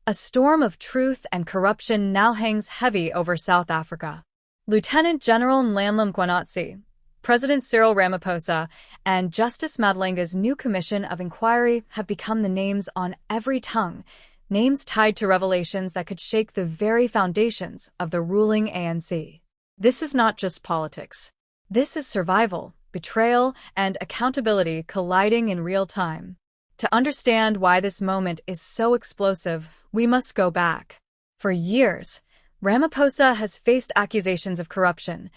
A storm of truth and corruption now hangs heavy over South Africa. Lieutenant General Nhlanhla Mkhwanazi, President Cyril Ramaphosa, and Justice Madlenga's new commission of inquiry have become the names on every tongue, names tied to revelations that could shake the very foundations of the ruling ANC. This is not just politics. This is survival, betrayal, and accountability colliding in real time. To understand why this moment is so explosive, we must go back. For years, Ramaphosa has faced accusations of corruption,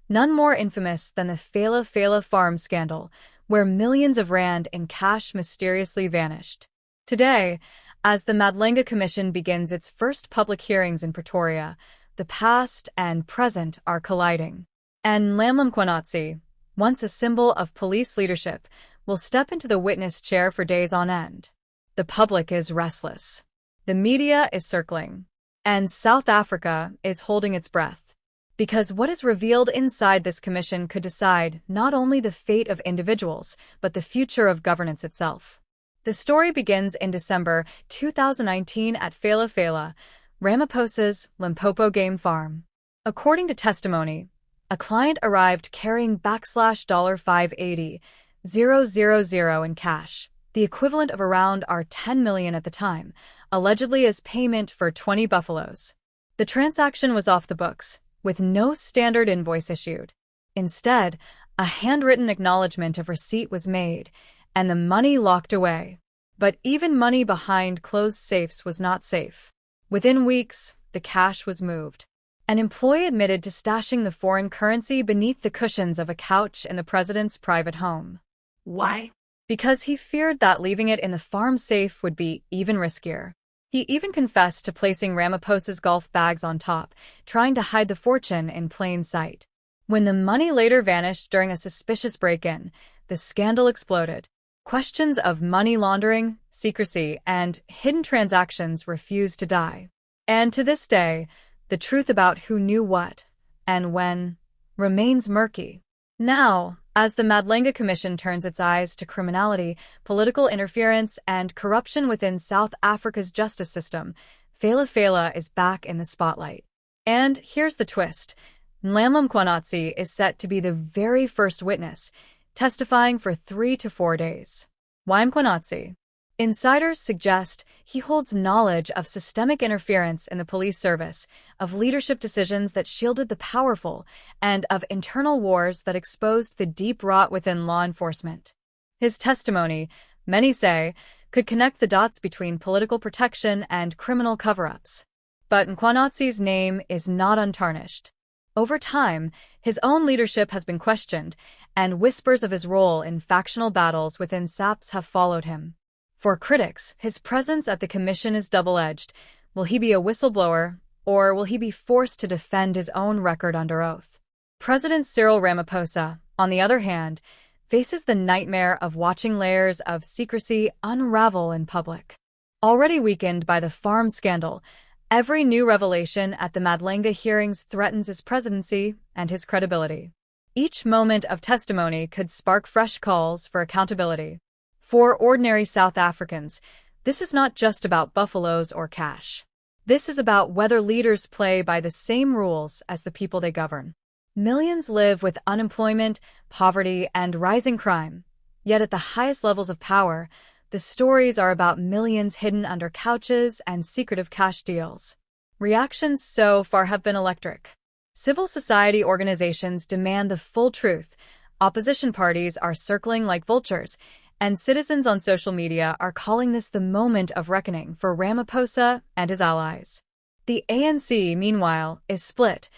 none more infamous than the Phala Phala farm scandal, where millions of rand in cash mysteriously vanished. Today, as the Madlenga Commission begins its first public hearings in Pretoria, the past and present are colliding. And Nhlanhla Mkhwanazi, once a symbol of police leadership, will step into the witness chair for days on end. The public is restless. The media is circling. And South Africa is holding its breath. Because what is revealed inside this commission could decide not only the fate of individuals, but the future of governance itself. The story begins in December 2019 at Phala Phala, Ramaphosa's Limpopo game farm. According to testimony, a client arrived carrying $580,000 in cash, the equivalent of around $10 million at the time, allegedly as payment for 20 buffaloes. The transaction was off the books, with no standard invoice issued. Instead, a handwritten acknowledgement of receipt was made, and the money locked away. But even money behind closed safes was not safe. Within weeks, the cash was moved. An employee admitted to stashing the foreign currency beneath the cushions of a couch in the president's private home. Why? Because he feared that leaving it in the farm safe would be even riskier. He even confessed to placing Ramaphosa's golf bags on top, trying to hide the fortune in plain sight. When the money later vanished during a suspicious break-in, the scandal exploded. Questions of money laundering, secrecy, and hidden transactions refused to die. And to this day, the truth about who knew what and when remains murky. Now, as the Madlenga Commission turns its eyes to criminality, political interference, and corruption within South Africa's justice system, Phala Phala is back in the spotlight. And here's the twist. Nhlanhla Mkhwanazi is set to be the very first witness, testifying for 3 to 4 days. Why Mkhwanazi? Insiders suggest he holds knowledge of systemic interference in the police service, of leadership decisions that shielded the powerful, and of internal wars that exposed the deep rot within law enforcement. His testimony, many say, could connect the dots between political protection and criminal cover-ups. But Mkhwanazi's name is not untarnished. Over time, his own leadership has been questioned, and whispers of his role in factional battles within SAPS have followed him. For critics, his presence at the commission is double-edged. Will he be a whistleblower, or will he be forced to defend his own record under oath? President Cyril Ramaphosa, on the other hand, faces the nightmare of watching layers of secrecy unravel in public. Already weakened by the farm scandal, every new revelation at the Madlenga hearings threatens his presidency and his credibility. Each moment of testimony could spark fresh calls for accountability. For ordinary South Africans, this is not just about buffaloes or cash. This is about whether leaders play by the same rules as the people they govern. Millions live with unemployment, poverty, and rising crime. Yet at the highest levels of power, the stories are about millions hidden under couches and secretive cash deals. Reactions so far have been electric. Civil society organizations demand the full truth. Opposition parties are circling like vultures, and citizens on social media are calling this the moment of reckoning for Ramaphosa and his allies. The ANC, meanwhile, is split,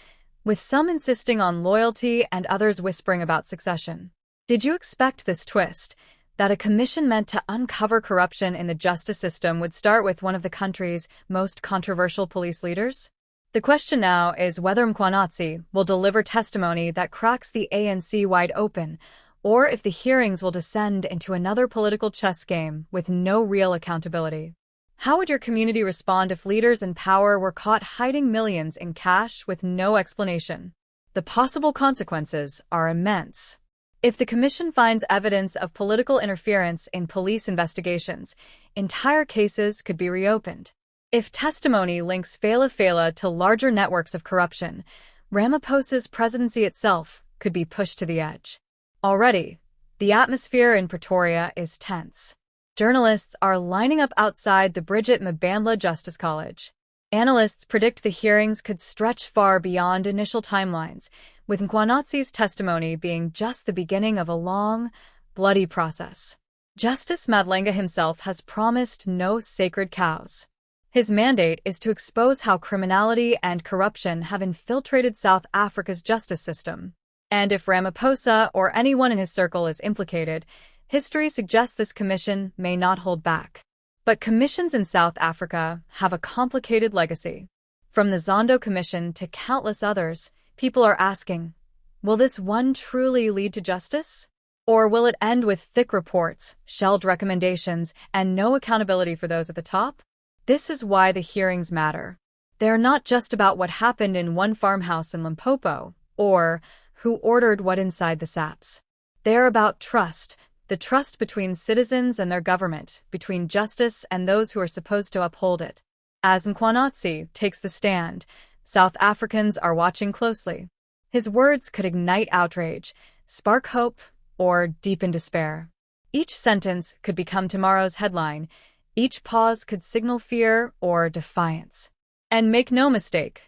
with some insisting on loyalty and others whispering about succession. Did you expect this twist, that a commission meant to uncover corruption in the justice system would start with one of the country's most controversial police leaders? The question now is whether Mkhwanazi will deliver testimony that cracks the ANC wide open, or if the hearings will descend into another political chess game with no real accountability. How would your community respond if leaders in power were caught hiding millions in cash with no explanation? The possible consequences are immense. If the commission finds evidence of political interference in police investigations, entire cases could be reopened. If testimony links Phala Phala to larger networks of corruption, Ramaphosa's presidency itself could be pushed to the edge. Already, the atmosphere in Pretoria is tense. Journalists are lining up outside the Bridget Mbandla Justice College. Analysts predict the hearings could stretch far beyond initial timelines, with Mkwanatsi's testimony being just the beginning of a long, bloody process. Justice Madlenga himself has promised no sacred cows. His mandate is to expose how criminality and corruption have infiltrated South Africa's justice system. And if Ramaphosa or anyone in his circle is implicated, history suggests this commission may not hold back. But commissions in South Africa have a complicated legacy. From the Zondo Commission to countless others, people are asking, will this one truly lead to justice? Or will it end with thick reports, shelved recommendations, and no accountability for those at the top? This is why the hearings matter. They're not just about what happened in one farmhouse in Limpopo, or who ordered what inside the SAPs. They're about trust, the trust between citizens and their government, between justice and those who are supposed to uphold it. As Mkwanatsi takes the stand, South Africans are watching closely. His words could ignite outrage, spark hope, or deepen despair. Each sentence could become tomorrow's headline. Each pause could signal fear or defiance. And make no mistake,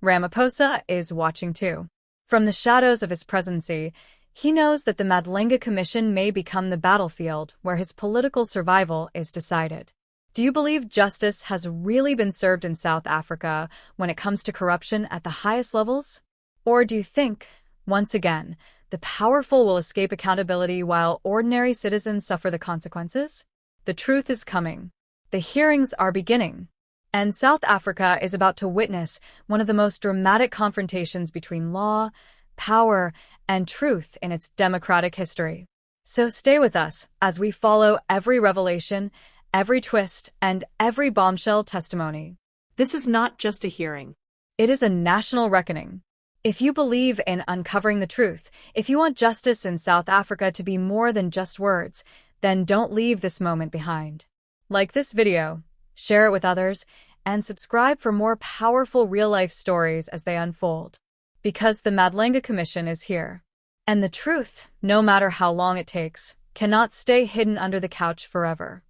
Ramaphosa is watching too. From the shadows of his presidency, he knows that the Madlenga Commission may become the battlefield where his political survival is decided. Do you believe justice has really been served in South Africa when it comes to corruption at the highest levels? Or do you think, once again, the powerful will escape accountability while ordinary citizens suffer the consequences? The truth is coming. The hearings are beginning. And South Africa is about to witness one of the most dramatic confrontations between law, power, and truth in its democratic history. So stay with us as we follow every revelation, every twist, and every bombshell testimony. This is not just a hearing. It is a national reckoning. If you believe in uncovering the truth, if you want justice in South Africa to be more than just words, then don't leave this moment behind. Like this video, share it with others, and subscribe for more powerful real-life stories as they unfold. Because the Madlenga Commission is here. And the truth, no matter how long it takes, cannot stay hidden under the couch forever.